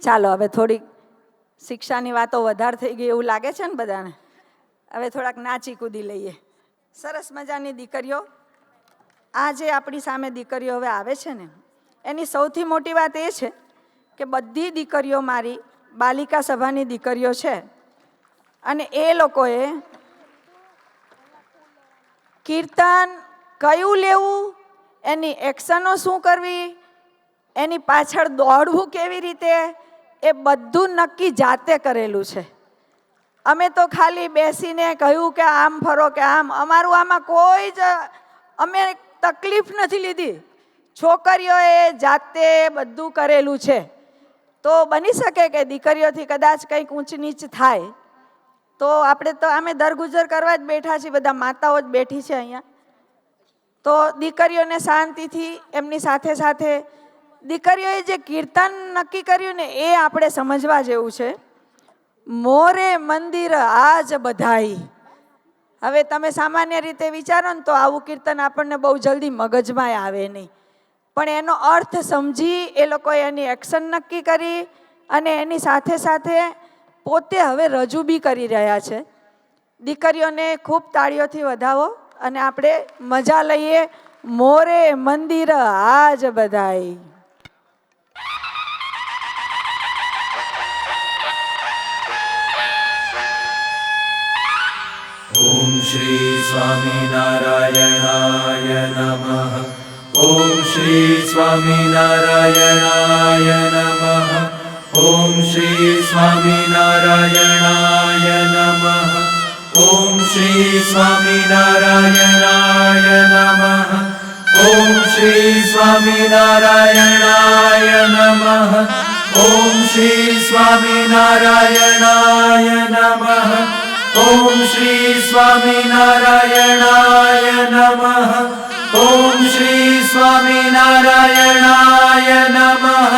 ચાલો હવે થોડીક શિક્ષાની વાતો વધારે થઈ ગઈ એવું લાગે છે ને બધાને. હવે થોડાક નાચી કૂદી લઈએ. સરસ મજાની દીકરીઓ, આ જે આપણી સામે દીકરીઓ હવે આવે છે ને, એની સૌથી મોટી વાત એ છે કે બધી દીકરીઓ મારી બાલિકા સભાની દીકરીઓ છે અને એ લોકોએ કીર્તન કયું લેવું, એની એક્શનો શું કરવી, એની પાછળ દોડવું કેવી રીતે, એ બધું નક્કી જાતે કરેલું છે. અમે તો ખાલી બેસીને કહ્યું કે આમ ફરો કે આમ, અમારું આમાં કોઈ જ અમે તકલીફ નથી લીધી. છોકરીઓએ જાતે બધું કરેલું છે. તો બની શકે કે દીકરીઓથી કદાચ કંઈક ઊંચ નીચ થાય તો આપણે તો અમે દરગુજર કરવા જ બેઠા છીએ, બધા માતાઓ જ બેઠી છે અહીંયા. તો દીકરીઓને શાંતિથી એમની સાથે સાથે દીકરીઓએ જે કીર્તન નક્કી કર્યું ને એ આપણે સમજવા જેવું છે. મોરે મંદિર આજ બધાઈ. હવે તમે સામાન્ય રીતે વિચારો ને તો આવું કીર્તન આપણને બહુ જલ્દી મગજમાં આવે નહીં, પણ એનો અર્થ સમજી એ લોકોએ એની એક્શન નક્કી કરી અને એની સાથે સાથે પોતે હવે રજૂ બી કરી રહ્યા છે. દીકરીઓને ખૂબ તાળીઓથી વધાવો અને આપણે મજા લઈએ. મોરે મંદિર આજ બધાઈ. ओम श्री स्वामीनारायणाय नमः। ओम श्री स्वामीनारायणाय नमः। ओम श्री स्वामीनारायणाय नमः। ओम श्री स्वामीनारायणाय नमः। ओम श्री स्वामीनारायणाय नमः। ओम श्री स्वामीनारायणाय नमः। ओम श्री स्वामीनारायणाय नमः। ओम श्री स्वामीनारायणाय नमः।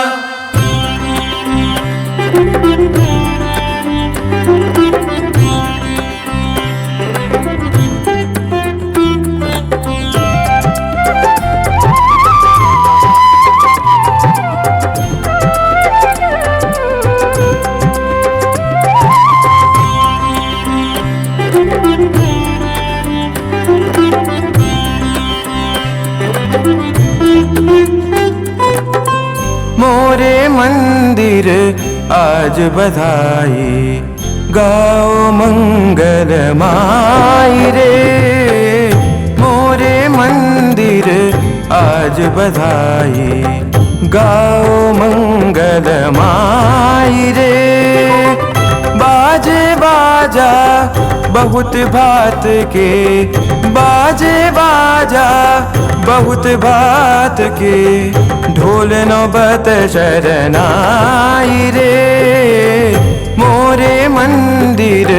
मोरे मंदिर आज बधाई, गाओ मंगल माई रे। मोरे मंदिर आज बधाई, गाओ मंगल माई रे। बाजे बाजा बहुत भात के, बाजे बाजा बहुत भात के, ढोल नौबत शरनाई रे। मोरे मंदिर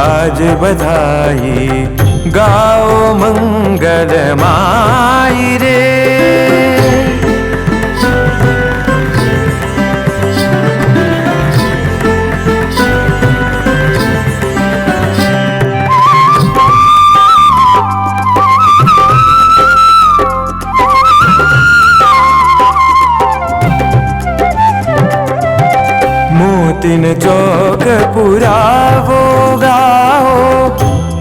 आज बधाई, गाओ मंगल माई रे। मोतिन चौक पुरावो गाओ,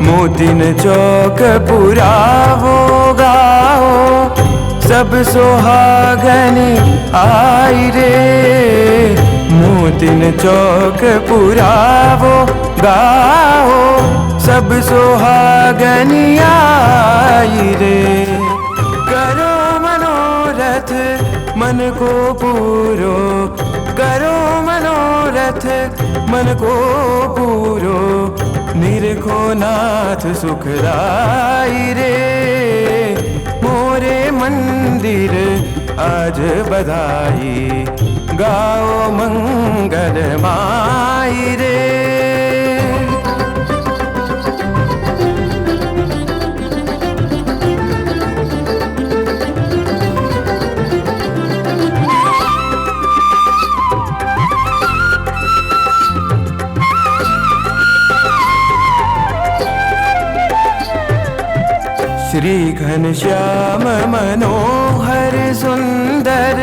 मोतिन चौक पुरावो गाओ, सब सोहागनी आई रे। मोतिन चौक पुरावो गाओ, सब सोहागनी आई रे। करो मनोरथ मन को पूरो, करो मनोरथ मन को पूरो, निरखो नाथ सुखदाई रे। मोरे मंदिर आज बधाई, गाओ मंगल माई रे। श्री घनश्याम मनोहर सुंदर,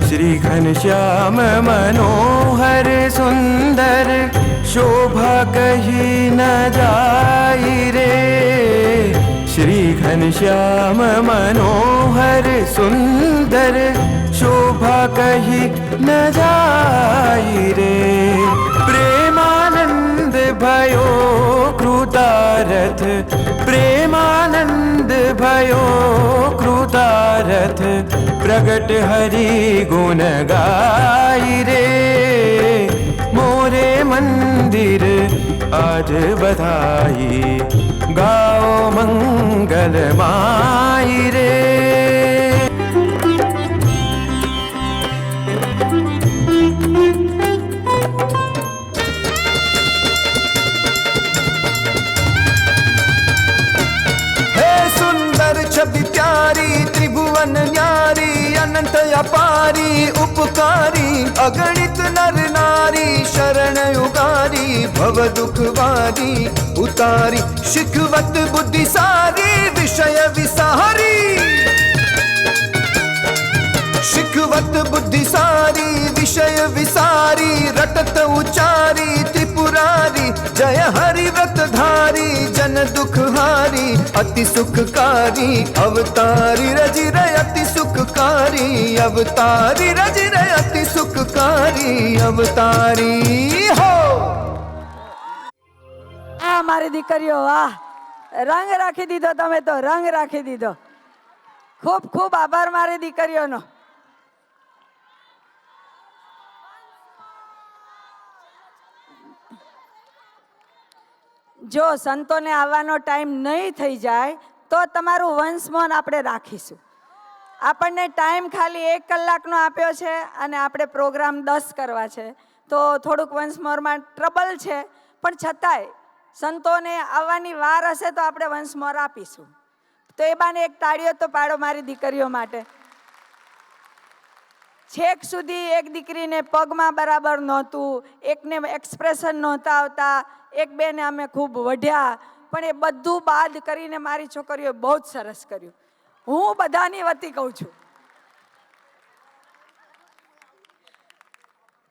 श्री घनश्याम मनोहर सुंदर शोभा कही न जाई रे। श्री घनश्याम मनोहर सुंदर शोभा कही न जाई रे। प्रेमानंद भयो कृतारथ, प्रेमानंद भयो कृतारथ, प्रगट हरि गुण गाई रे। मोरे मंदिर आज बधाई, गाओ मंगल माई रे। छवि प्यारी त्रिभुवन न्यारी, अनंत अपारी उपकारी, अगणित नर नारी शरण उगारी, भव दुख वारी उतारी, शिखवत बुद्धि सारी विषय विसारी। शिखवत बुद्धि सारी विषय विसारी, रटत उचारी त्रिपुरारी, जय हरि व्रत धारी जन दुख हारी, अति सुखकारी अवतारी रजिर अति सुखकारी, अवतारी रजिर अति सुखकारी अवतारी हो। આ મારી દીકરીઓ, વાહ, રંગ રાખી દીધો તમે તો, રંગ રાખી દીધો. ખૂબ ખૂબ આભાર મારી દીકરીઓનો. જો સંતોને આવવાનો ટાઈમ નહીં થઈ જાય તો તમારું વંશમોહન આપણે રાખીશું. આપણને ટાઈમ ખાલી 1 કલાકનો આપ્યો છે અને આપણે પ્રોગ્રામ 10 કરવા છે, તો થોડુંક વંશમોહરમાં ટ્રબલ છે, પણ છતાંય સંતોને આવવાની વાર હશે તો આપણે વંશમોહર આપીશું. તો એ બાને એક તાળીઓ તો પાડો મારી દીકરીઓ માટે. છેક સુધી એક દીકરીને પગમાં બરાબર નહોતું, એકને એક્સપ્રેશન નહોતા આવતા, એક બેને અમે ખૂબ વઢ્યા, પણ એ બધું બાદ કરીને મારી છોકરીઓએ બહુ જ સરસ કર્યું. હું બધાની વતી કહું છું.